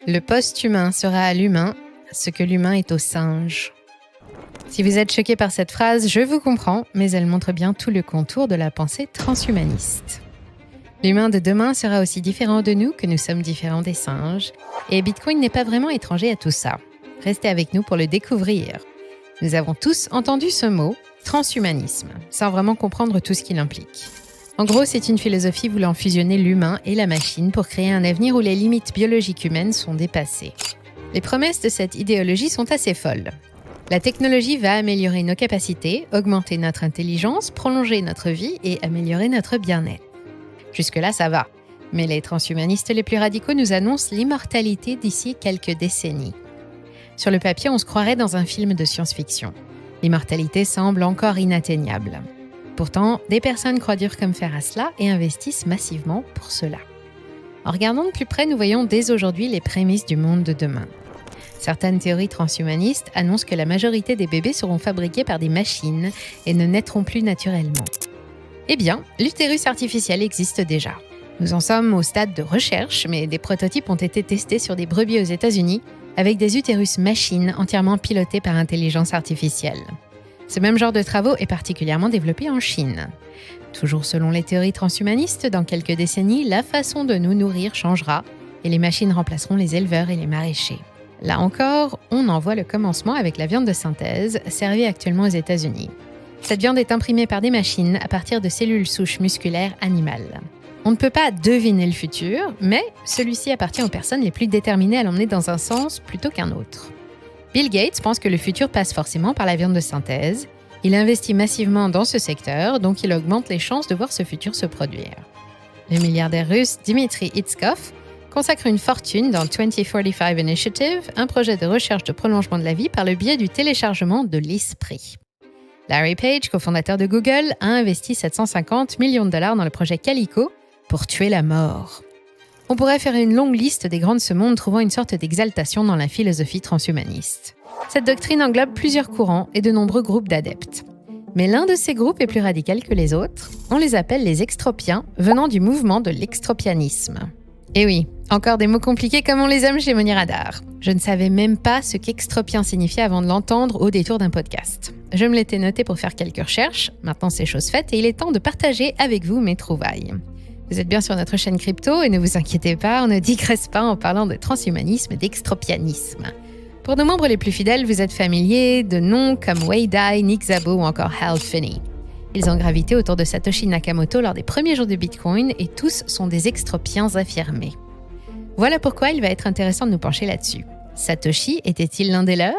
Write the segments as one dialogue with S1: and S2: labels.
S1: Le post-humain sera à l'humain ce que l'humain est au singe. Si vous êtes choqué par cette phrase, je vous comprends, mais elle montre bien tout le contour de la pensée transhumaniste. L'humain de demain sera aussi différent de nous que nous sommes différents des singes, et Bitcoin n'est pas vraiment étranger à tout ça. Restez avec nous pour le découvrir. Nous avons tous entendu ce mot, transhumanisme, sans vraiment comprendre tout ce qu'il implique. En gros, c'est une philosophie voulant fusionner l'humain et la machine pour créer un avenir où les limites biologiques humaines sont dépassées. Les promesses de cette idéologie sont assez folles. La technologie va améliorer nos capacités, augmenter notre intelligence, prolonger notre vie et améliorer notre bien-être. Jusque-là, ça va. Mais les transhumanistes les plus radicaux nous annoncent l'immortalité d'ici quelques décennies. Sur le papier, on se croirait dans un film de science-fiction. L'immortalité semble encore inatteignable. Pourtant, des personnes croient dur comme fer à cela et investissent massivement pour cela. En regardant de plus près, nous voyons dès aujourd'hui les prémices du monde de demain. Certaines théories transhumanistes annoncent que la majorité des bébés seront fabriqués par des machines et ne naîtront plus naturellement. Eh bien, l'utérus artificiel existe déjà. Nous en sommes au stade de recherche, mais des prototypes ont été testés sur des brebis aux États-Unis avec des utérus machines entièrement pilotés par intelligence artificielle. Ce même genre de travaux est particulièrement développé en Chine. Toujours selon les théories transhumanistes, dans quelques décennies, la façon de nous nourrir changera et les machines remplaceront les éleveurs et les maraîchers. Là encore, on en voit le commencement avec la viande de synthèse, servie actuellement aux États-Unis. Cette viande est imprimée par des machines à partir de cellules souches musculaires animales. On ne peut pas deviner le futur, mais celui-ci appartient aux personnes les plus déterminées à l'emmener dans un sens plutôt qu'un autre. Bill Gates pense que le futur passe forcément par la viande de synthèse. Il investit massivement dans ce secteur, donc il augmente les chances de voir ce futur se produire. Le milliardaire russe Dmitry Itskov consacre une fortune dans 2045 Initiative, un projet de recherche de prolongement de la vie par le biais du téléchargement de l'esprit. Larry Page, cofondateur de Google, a investi 750 millions de dollars dans le projet Calico pour tuer la mort. On pourrait faire une longue liste des grands de ce monde trouvant une sorte d'exaltation dans la philosophie transhumaniste. Cette doctrine englobe plusieurs courants et de nombreux groupes d'adeptes. Mais l'un de ces groupes est plus radical que les autres. On les appelle les extropiens, venant du mouvement de l'extropianisme. Et oui, encore des mots compliqués comme on les aime chez Moni Radar. Je ne savais même pas ce qu'extropien signifiait avant de l'entendre au détour d'un podcast. Je me l'étais noté pour faire quelques recherches, maintenant c'est chose faite et il est temps de partager avec vous mes trouvailles. Vous êtes bien sur notre chaîne crypto et ne vous inquiétez pas, on ne digresse pas en parlant de transhumanisme et d'extropianisme. Pour nos membres les plus fidèles, vous êtes familiers de noms comme Wei Dai, Nick Szabo ou encore Hal Finney. Ils ont gravité autour de Satoshi Nakamoto lors des premiers jours de Bitcoin et tous sont des extropiens affirmés. Voilà pourquoi il va être intéressant de nous pencher là-dessus. Satoshi était-il l'un des leurs ?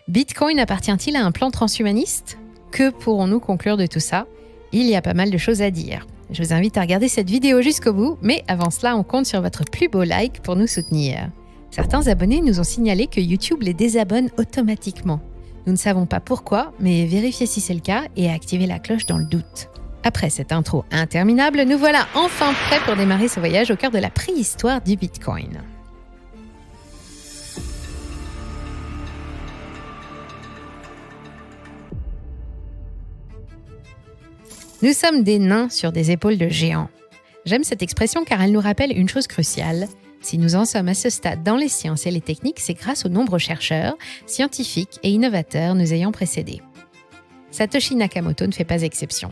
S1: Bitcoin appartient-il à un plan transhumaniste ? Que pourrons-nous conclure de tout ça ? Il y a pas mal de choses à dire. Je vous invite à regarder cette vidéo jusqu'au bout, mais avant cela, on compte sur votre plus beau like pour nous soutenir. Certains abonnés nous ont signalé que YouTube les désabonne automatiquement. Nous ne savons pas pourquoi, mais vérifiez si c'est le cas et activez la cloche dans le doute. Après cette intro interminable, nous voilà enfin prêts pour démarrer ce voyage au cœur de la préhistoire du Bitcoin. Nous sommes des nains sur des épaules de géants. J'aime cette expression car elle nous rappelle une chose cruciale. Si nous en sommes à ce stade dans les sciences et les techniques, c'est grâce aux nombreux chercheurs, scientifiques et innovateurs nous ayant précédés. Satoshi Nakamoto ne fait pas exception.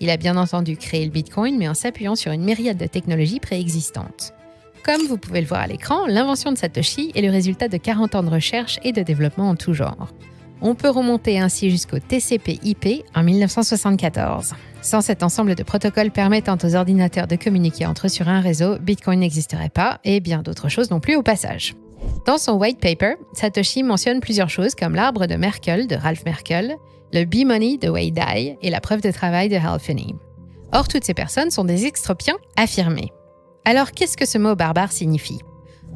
S1: Il a bien entendu créé le Bitcoin, mais en s'appuyant sur une myriade de technologies préexistantes. Comme vous pouvez le voir à l'écran, l'invention de Satoshi est le résultat de 40 ans de recherche et de développement en tout genre. On peut remonter ainsi jusqu'au TCP/IP en 1974. Sans cet ensemble de protocoles permettant aux ordinateurs de communiquer entre eux sur un réseau, Bitcoin n'existerait pas et bien d'autres choses non plus au passage. Dans son white paper, Satoshi mentionne plusieurs choses comme l'arbre de Merkle de Ralph Merkle, le B-Money de Wei Dai et la preuve de travail de Hal Finney. Or, toutes ces personnes sont des extropiens affirmés. Alors, qu'est-ce que ce mot barbare signifie ?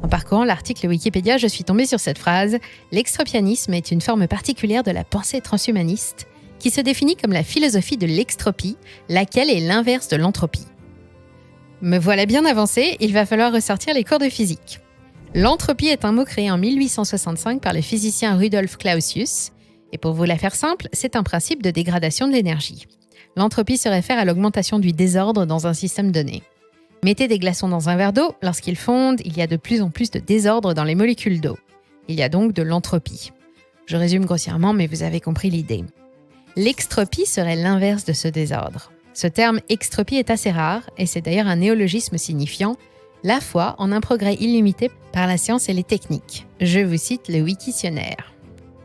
S1: En parcourant l'article Wikipédia, je suis tombée sur cette phrase « L'extropianisme est une forme particulière de la pensée transhumaniste qui se définit comme la philosophie de l'extropie, laquelle est l'inverse de l'entropie. » Me voilà bien avancée, il va falloir ressortir les cours de physique. L'entropie est un mot créé en 1865 par le physicien Rudolf Clausius, et pour vous la faire simple, c'est un principe de dégradation de l'énergie. L'entropie se réfère à l'augmentation du désordre dans un système donné. Mettez des glaçons dans un verre d'eau, lorsqu'ils fondent, il y a de plus en plus de désordre dans les molécules d'eau. Il y a donc de l'entropie. Je résume grossièrement, mais vous avez compris l'idée. L'extropie serait l'inverse de ce désordre. Ce terme extropie est assez rare, et c'est d'ailleurs un néologisme signifiant la foi en un progrès illimité par la science et les techniques. Je vous cite le Wikitionnaire.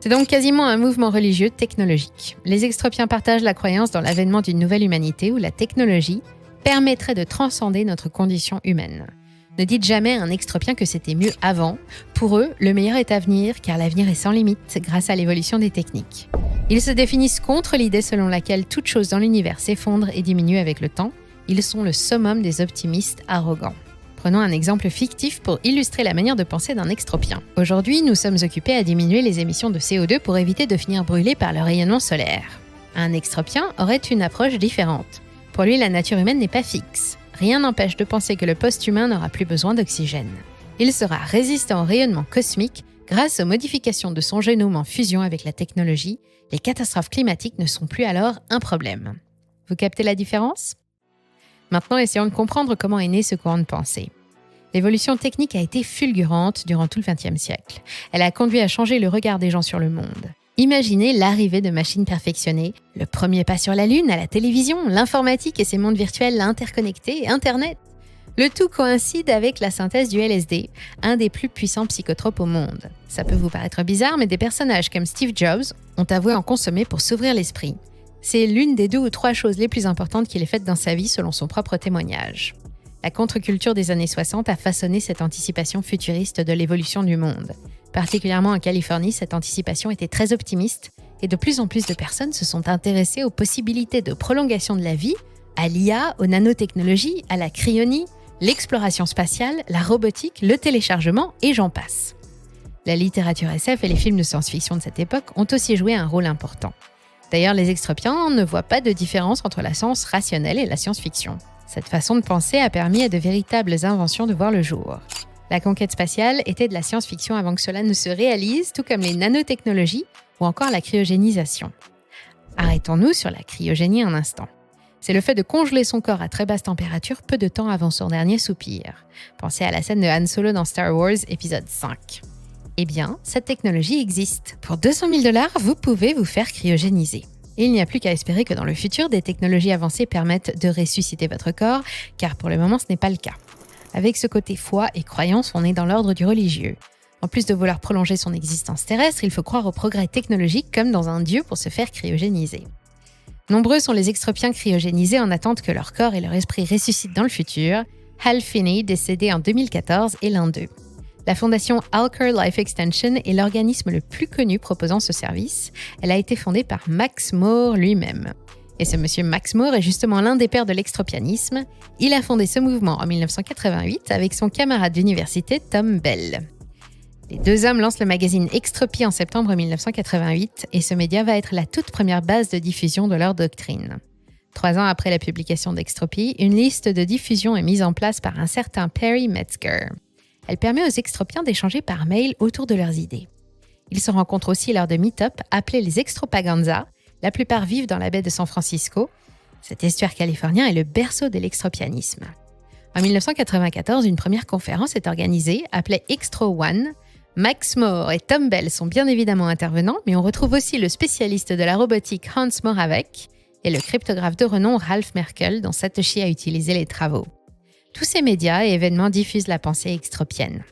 S1: C'est donc quasiment un mouvement religieux technologique. Les extropiens partagent la croyance dans l'avènement d'une nouvelle humanité où la technologie permettrait de transcender notre condition humaine. Ne dites jamais à un extropien que c'était mieux avant. Pour eux, le meilleur est à venir, car l'avenir est sans limite grâce à l'évolution des techniques. Ils se définissent contre l'idée selon laquelle toute chose dans l'univers s'effondre et diminue avec le temps. Ils sont le summum des optimistes arrogants. Prenons un exemple fictif pour illustrer la manière de penser d'un extropien. Aujourd'hui, nous sommes occupés à diminuer les émissions de CO2 pour éviter de finir brûlés par le rayonnement solaire. Un extropien aurait une approche différente. Pour lui, la nature humaine n'est pas fixe. Rien n'empêche de penser que le post-humain n'aura plus besoin d'oxygène. Il sera résistant au rayonnement cosmique grâce aux modifications de son génome en fusion avec la technologie. Les catastrophes climatiques ne sont plus alors un problème. Vous captez la différence ? Maintenant, essayons de comprendre comment est né ce courant de pensée. L'évolution technique a été fulgurante durant tout le XXe siècle. Elle a conduit à changer le regard des gens sur le monde. Imaginez l'arrivée de machines perfectionnées, le premier pas sur la Lune, à la télévision, l'informatique et ses mondes virtuels interconnectés, Internet. Le tout coïncide avec la synthèse du LSD, un des plus puissants psychotropes au monde. Ça peut vous paraître bizarre, mais des personnages comme Steve Jobs ont avoué en consommer pour s'ouvrir l'esprit. C'est l'une des 2 ou 3 choses les plus importantes qu'il ait faites dans sa vie selon son propre témoignage. La contre-culture des années 60 a façonné cette anticipation futuriste de l'évolution du monde. Particulièrement en Californie, cette anticipation était très optimiste et de plus en plus de personnes se sont intéressées aux possibilités de prolongation de la vie, à l'IA, aux nanotechnologies, à la cryonie, l'exploration spatiale, la robotique, le téléchargement et j'en passe. La littérature SF et les films de science-fiction de cette époque ont aussi joué un rôle important. D'ailleurs, les extropiens ne voient pas de différence entre la science rationnelle et la science-fiction. Cette façon de penser a permis à de véritables inventions de voir le jour. La conquête spatiale était de la science-fiction avant que cela ne se réalise, tout comme les nanotechnologies ou encore la cryogénisation. Arrêtons-nous sur la cryogénie un instant. C'est le fait de congeler son corps à très basse température peu de temps avant son dernier soupir. Pensez à la scène de Han Solo dans Star Wars épisode 5. Eh bien, cette technologie existe. Pour 200 000 $, vous pouvez vous faire cryogéniser. Et il n'y a plus qu'à espérer que dans le futur, des technologies avancées permettent de ressusciter votre corps, car pour le moment, ce n'est pas le cas. Avec ce côté foi et croyance, on est dans l'ordre du religieux. En plus de vouloir prolonger son existence terrestre, il faut croire au progrès technologique comme dans un dieu pour se faire cryogéniser. Nombreux sont les extropiens cryogénisés en attente que leur corps et leur esprit ressuscitent dans le futur. Hal Finney, décédé en 2014, est l'un d'eux. La fondation Alker Life Extension est l'organisme le plus connu proposant ce service. Elle a été fondée par Max More lui-même. Et ce monsieur Max More est justement l'un des pères de l'extropianisme. Il a fondé ce mouvement en 1988 avec son camarade d'université Tom Bell. Les 2 hommes lancent le magazine Extropie en septembre 1988 et ce média va être la toute première base de diffusion de leur doctrine. 3 ans après la publication d'Extropie, une liste de diffusion est mise en place par un certain Perry Metzger. Elle permet aux extropiens d'échanger par mail autour de leurs idées. Ils se rencontrent aussi lors de meet-up appelés les extravaganzas. La plupart vivent dans la baie de San Francisco. Cet estuaire californien est le berceau de l'extropianisme. En 1994, une première conférence est organisée, appelée Extro One. Max More et Tom Bell sont bien évidemment intervenants, mais on retrouve aussi le spécialiste de la robotique Hans Moravec et le cryptographe de renom Ralph Merkle, dont Satoshi a utilisé les travaux. Tous ces médias et événements diffusent la pensée extropienne.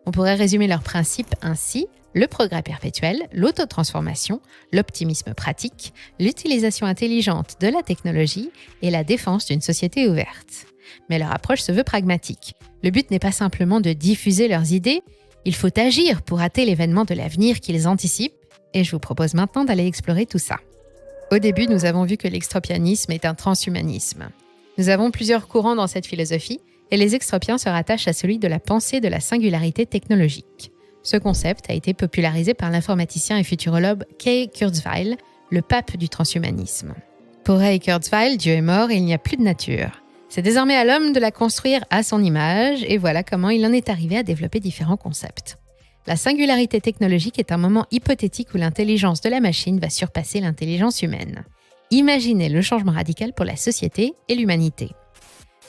S1: On pourrait résumer leurs principes ainsi: le progrès perpétuel, l'autotransformation, l'optimisme pratique, l'utilisation intelligente de la technologie et la défense d'une société ouverte. Mais leur approche se veut pragmatique. Le but n'est pas simplement de diffuser leurs idées, il faut agir pour hâter l'événement de l'avenir qu'ils anticipent, et je vous propose maintenant d'aller explorer tout ça. Au début, nous avons vu que l'extropianisme est un transhumanisme. Nous avons plusieurs courants dans cette philosophie, et les extropiens se rattachent à celui de la pensée de la singularité technologique. Ce concept a été popularisé par l'informaticien et futurologue Ray Kurzweil, le pape du transhumanisme. Pour Ray Kurzweil, Dieu est mort et il n'y a plus de nature. C'est désormais à l'homme de la construire à son image, et voilà comment il en est arrivé à développer différents concepts. La singularité technologique est un moment hypothétique où l'intelligence de la machine va surpasser l'intelligence humaine. Imaginez le changement radical pour la société et l'humanité.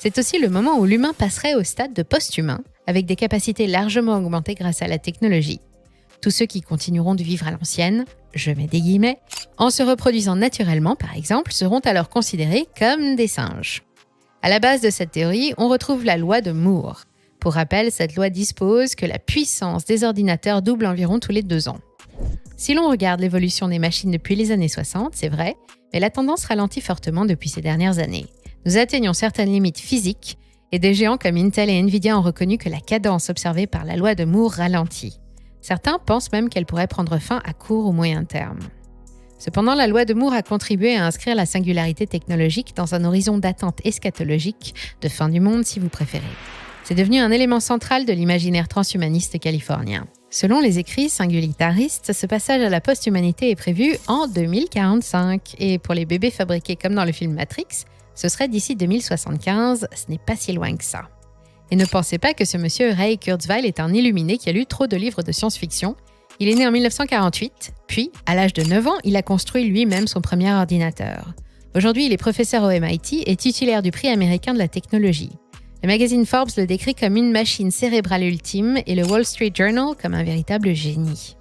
S1: C'est aussi le moment où l'humain passerait au stade de post-humain, avec des capacités largement augmentées grâce à la technologie. Tous ceux qui continueront de vivre à l'ancienne, je mets des guillemets, en se reproduisant naturellement par exemple, seront alors considérés comme des singes. À la base de cette théorie, on retrouve la loi de Moore. Pour rappel, cette loi dispose que la puissance des ordinateurs double environ tous les 2 ans. Si l'on regarde l'évolution des machines depuis les années 60, c'est vrai, mais la tendance ralentit fortement depuis ces dernières années. Nous atteignons certaines limites physiques et des géants comme Intel et Nvidia ont reconnu que la cadence observée par la loi de Moore ralentit. Certains pensent même qu'elle pourrait prendre fin à court ou moyen terme. Cependant, la loi de Moore a contribué à inscrire la singularité technologique dans un horizon d'attente eschatologique, de fin du monde si vous préférez. C'est devenu un élément central de l'imaginaire transhumaniste californien. Selon les écrits singulitaristes, ce passage à la post-humanité est prévu en 2045. Et pour les bébés fabriqués comme dans le film Matrix, ce serait d'ici 2075, ce n'est pas si loin que ça. Et ne pensez pas que ce monsieur Ray Kurzweil est un illuminé qui a lu trop de livres de science-fiction. Il est né en 1948, puis, à l'âge de 9 ans, il a construit lui-même son premier ordinateur. Aujourd'hui, il est professeur au MIT et titulaire du prix américain de la technologie. Le magazine Forbes le décrit comme une machine cérébrale ultime et le Wall Street Journal comme un véritable génie.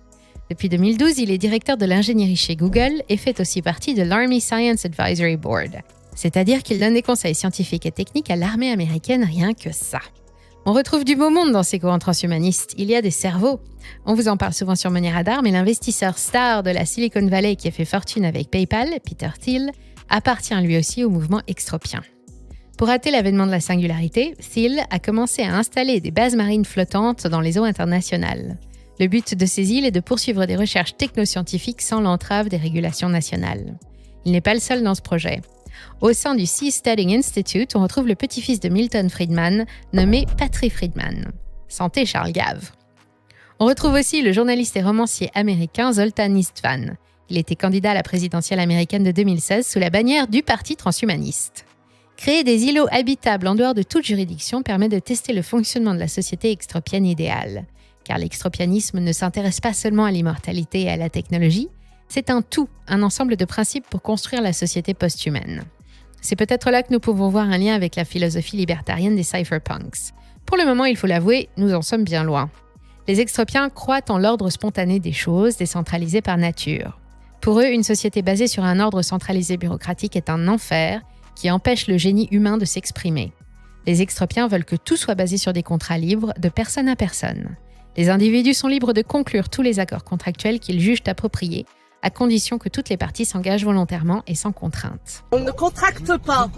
S1: Depuis 2012, il est directeur de l'ingénierie chez Google et fait aussi partie de l'Army Science Advisory Board. C'est-à-dire qu'il donne des conseils scientifiques et techniques à l'armée américaine, rien que ça. On retrouve du beau monde dans ces courants transhumanistes. Il y a des cerveaux. On vous en parle souvent sur Money Radar, mais l'investisseur star de la Silicon Valley qui a fait fortune avec PayPal, Peter Thiel, appartient lui aussi au mouvement extropien. Pour hâter l'avènement de la singularité, Thiel a commencé à installer des bases marines flottantes dans les eaux internationales. Le but de ces îles est de poursuivre des recherches technoscientifiques sans l'entrave des régulations nationales. Il n'est pas le seul dans ce projet. Au sein du Seasteading Institute, on retrouve le petit-fils de Milton Friedman, nommé Patrick Friedman. Santé Charles Gave. On retrouve aussi le journaliste et romancier américain Zoltan Istvan. Il était candidat à la présidentielle américaine de 2016 sous la bannière du Parti transhumaniste. Créer des îlots habitables en dehors de toute juridiction permet de tester le fonctionnement de la société extropienne idéale. Car l'extropianisme ne s'intéresse pas seulement à l'immortalité et à la technologie, c'est un tout, un ensemble de principes pour construire la société post-humaine. C'est peut-être là que nous pouvons voir un lien avec la philosophie libertarienne des cypherpunks. Pour le moment, il faut l'avouer, nous en sommes bien loin. Les extropiens croient en l'ordre spontané des choses, décentralisé par nature. Pour eux, une société basée sur un ordre centralisé bureaucratique est un enfer qui empêche le génie humain de s'exprimer. Les extropiens veulent que tout soit basé sur des contrats libres, de personne à personne. Les individus sont libres de conclure tous les accords contractuels qu'ils jugent appropriés, à condition que toutes les parties s'engagent volontairement et sans contrainte.
S2: On ne contracte pas.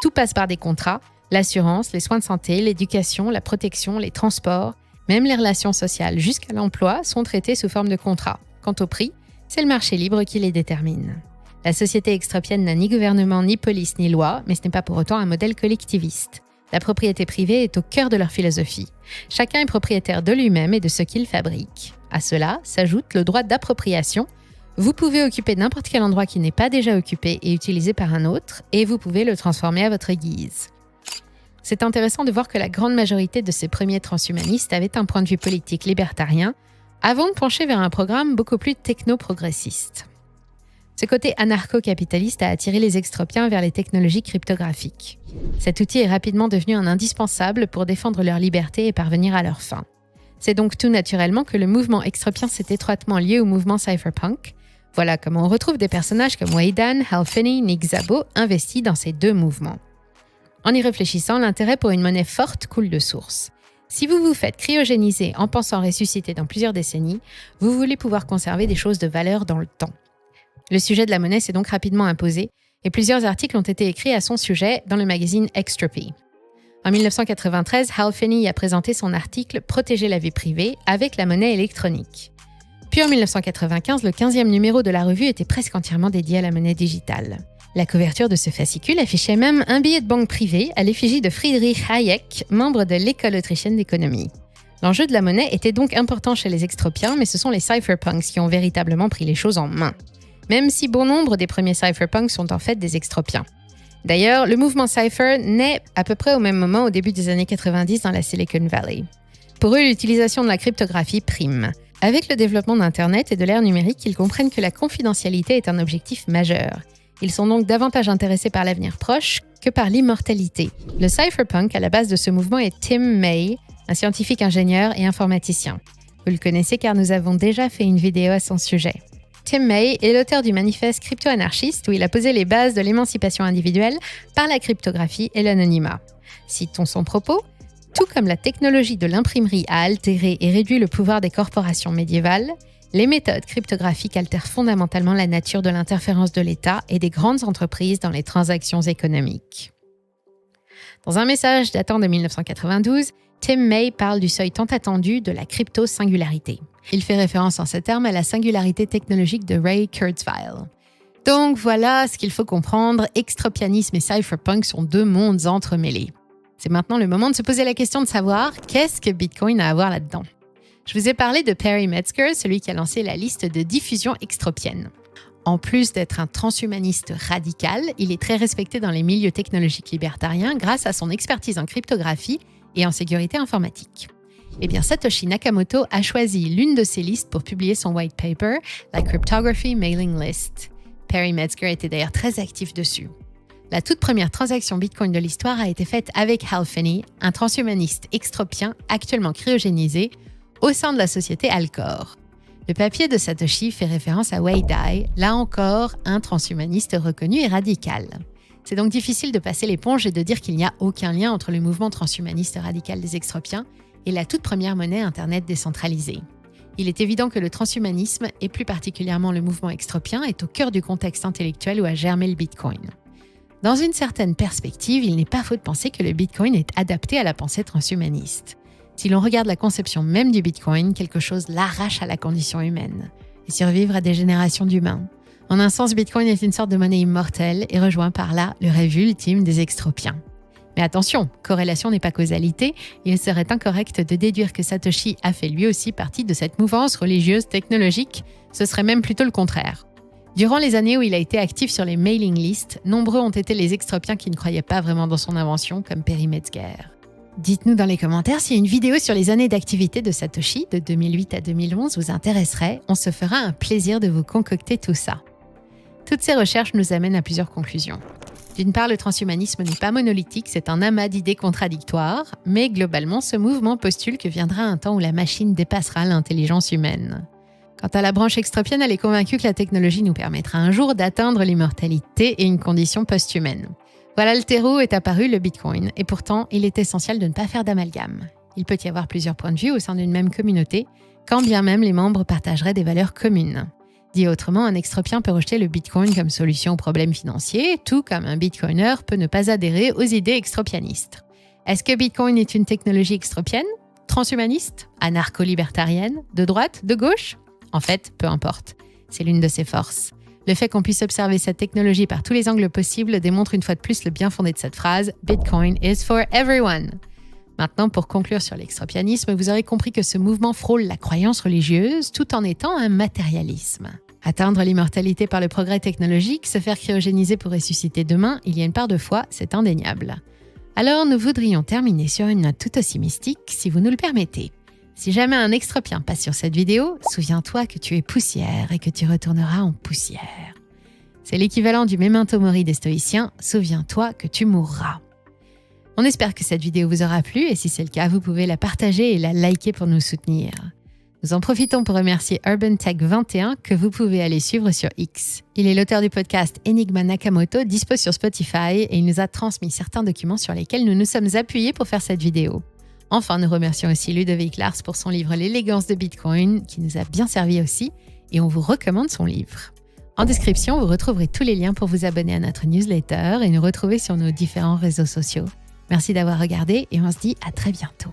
S1: Tout passe par des contrats, l'assurance, les soins de santé, l'éducation, la protection, les transports, même les relations sociales jusqu'à l'emploi sont traitées sous forme de contrats. Quant au prix, c'est le marché libre qui les détermine. La société extropienne n'a ni gouvernement, ni police, ni loi, mais ce n'est pas pour autant un modèle collectiviste. La propriété privée est au cœur de leur philosophie. Chacun est propriétaire de lui-même et de ce qu'il fabrique. À cela s'ajoute le droit d'appropriation. Vous pouvez occuper n'importe quel endroit qui n'est pas déjà occupé et utilisé par un autre, et vous pouvez le transformer à votre guise. C'est intéressant de voir que la grande majorité de ces premiers transhumanistes avaient un point de vue politique libertarien, avant de pencher vers un programme beaucoup plus techno-progressiste. Ce côté anarcho-capitaliste a attiré les extropiens vers les technologies cryptographiques. Cet outil est rapidement devenu un indispensable pour défendre leur liberté et parvenir à leurs fins. C'est donc tout naturellement que le mouvement extropien s'est étroitement lié au mouvement cypherpunk. Voilà comment on retrouve des personnages comme Waydan, Hal Finney, Nick Szabo investis dans ces deux mouvements. En y réfléchissant, l'intérêt pour une monnaie forte coule de source. Si vous vous faites cryogéniser en pensant ressusciter dans plusieurs décennies, vous voulez pouvoir conserver des choses de valeur dans le temps. Le sujet de la monnaie s'est donc rapidement imposé et plusieurs articles ont été écrits à son sujet dans le magazine Extropy. En 1993, Hal Finney a présenté son article « Protéger la vie privée avec la monnaie électronique ». Puis en 1995, le 15e numéro de la revue était presque entièrement dédié à la monnaie digitale. La couverture de ce fascicule affichait même un billet de banque privé à l'effigie de Friedrich Hayek, membre de l'École autrichienne d'économie. L'enjeu de la monnaie était donc important chez les extropiens, mais ce sont les cypherpunks qui ont véritablement pris les choses en main. Même si bon nombre des premiers cypherpunks sont en fait des extropiens. D'ailleurs, le mouvement Cypher naît à peu près au même moment au début des années 90 dans la Silicon Valley. Pour eux, l'utilisation de la cryptographie prime. Avec le développement d'Internet et de l'ère numérique, ils comprennent que la confidentialité est un objectif majeur. Ils sont donc davantage intéressés par l'avenir proche que par l'immortalité. Le cypherpunk à la base de ce mouvement est Tim May, un scientifique ingénieur et informaticien. Vous le connaissez car nous avons déjà fait une vidéo à son sujet. Tim May est l'auteur du manifeste crypto-anarchiste où il a posé les bases de l'émancipation individuelle par la cryptographie et l'anonymat. Citons son propos. Tout comme la technologie de l'imprimerie a altéré et réduit le pouvoir des corporations médiévales, les méthodes cryptographiques altèrent fondamentalement la nature de l'interférence de l'État et des grandes entreprises dans les transactions économiques. Dans un message datant de 1992, Tim May parle du seuil tant attendu de la crypto-singularité. Il fait référence en ces termes à la singularité technologique de Ray Kurzweil. Donc voilà ce qu'il faut comprendre, extropianisme et cypherpunk sont deux mondes entremêlés. C'est maintenant le moment de se poser la question de savoir qu'est-ce que Bitcoin a à voir là-dedans. Je vous ai parlé de Perry Metzger, celui qui a lancé la liste de diffusion extropienne. En plus d'être un transhumaniste radical, il est très respecté dans les milieux technologiques libertariens grâce à son expertise en cryptographie et en sécurité informatique. Eh bien, Satoshi Nakamoto a choisi l'une de ces listes pour publier son white paper, la Cryptography Mailing List. Perry Metzger était d'ailleurs très actif dessus. La toute première transaction Bitcoin de l'histoire a été faite avec Hal Finney, un transhumaniste extropien actuellement cryogénisé au sein de la société Alcor. Le papier de Satoshi fait référence à Wei Dai, là encore un transhumaniste reconnu et radical. C'est donc difficile de passer l'éponge et de dire qu'il n'y a aucun lien entre le mouvement transhumaniste radical des extropiens et la toute première monnaie Internet décentralisée. Il est évident que le transhumanisme, et plus particulièrement le mouvement extropien, est au cœur du contexte intellectuel où a germé le Bitcoin. Dans une certaine perspective, il n'est pas faux de penser que le Bitcoin est adapté à la pensée transhumaniste. Si l'on regarde la conception même du Bitcoin, quelque chose l'arrache à la condition humaine et survivre à des générations d'humains. En un sens, Bitcoin est une sorte de monnaie immortelle et rejoint par là le rêve ultime des extropiens. Mais attention, corrélation n'est pas causalité, il serait incorrect de déduire que Satoshi a fait lui aussi partie de cette mouvance religieuse technologique, ce serait même plutôt le contraire. Durant les années où il a été actif sur les mailing lists, nombreux ont été les extropiens qui ne croyaient pas vraiment dans son invention, comme Perry Metzger. Dites-nous dans les commentaires si une vidéo sur les années d'activité de Satoshi, de 2008 à 2011, vous intéresserait. On se fera un plaisir de vous concocter tout ça. Toutes ces recherches nous amènent à plusieurs conclusions. D'une part, le transhumanisme n'est pas monolithique, c'est un amas d'idées contradictoires, mais globalement, ce mouvement postule que viendra un temps où la machine dépassera l'intelligence humaine. Quant à la branche extropienne, elle est convaincue que la technologie nous permettra un jour d'atteindre l'immortalité et une condition post-humaine. Voilà le terreau où est apparu le Bitcoin, et pourtant, il est essentiel de ne pas faire d'amalgame. Il peut y avoir plusieurs points de vue au sein d'une même communauté, quand bien même les membres partageraient des valeurs communes. Dit autrement, un extropien peut rejeter le Bitcoin comme solution aux problèmes financiers, tout comme un Bitcoiner peut ne pas adhérer aux idées extropianistes. Est-ce que Bitcoin est une technologie extropienne, transhumaniste, anarcho-libertarienne, de droite, de gauche ? En fait, peu importe. C'est l'une de ses forces. Le fait qu'on puisse observer cette technologie par tous les angles possibles démontre une fois de plus le bien fondé de cette phrase « Bitcoin is for everyone ». Maintenant, pour conclure sur l'extropianisme, vous aurez compris que ce mouvement frôle la croyance religieuse tout en étant un matérialisme. Atteindre l'immortalité par le progrès technologique, se faire cryogéniser pour ressusciter demain, il y a une part de foi, c'est indéniable. Alors, nous voudrions terminer sur une note tout aussi mystique, si vous nous le permettez. Si jamais un extropien passe sur cette vidéo, souviens-toi que tu es poussière et que tu retourneras en poussière. C'est l'équivalent du memento mori des stoïciens, souviens-toi que tu mourras. On espère que cette vidéo vous aura plu et si c'est le cas, vous pouvez la partager et la liker pour nous soutenir. Nous en profitons pour remercier UrbanTech21 que vous pouvez aller suivre sur X. Il est l'auteur du podcast Enigma Nakamoto, dispo sur Spotify et il nous a transmis certains documents sur lesquels nous nous sommes appuyés pour faire cette vidéo. Enfin, nous remercions aussi Ludovic Lars pour son livre L'élégance de Bitcoin qui nous a bien servi aussi et on vous recommande son livre. En description, vous retrouverez tous les liens pour vous abonner à notre newsletter et nous retrouver sur nos différents réseaux sociaux. Merci d'avoir regardé et on se dit à très bientôt.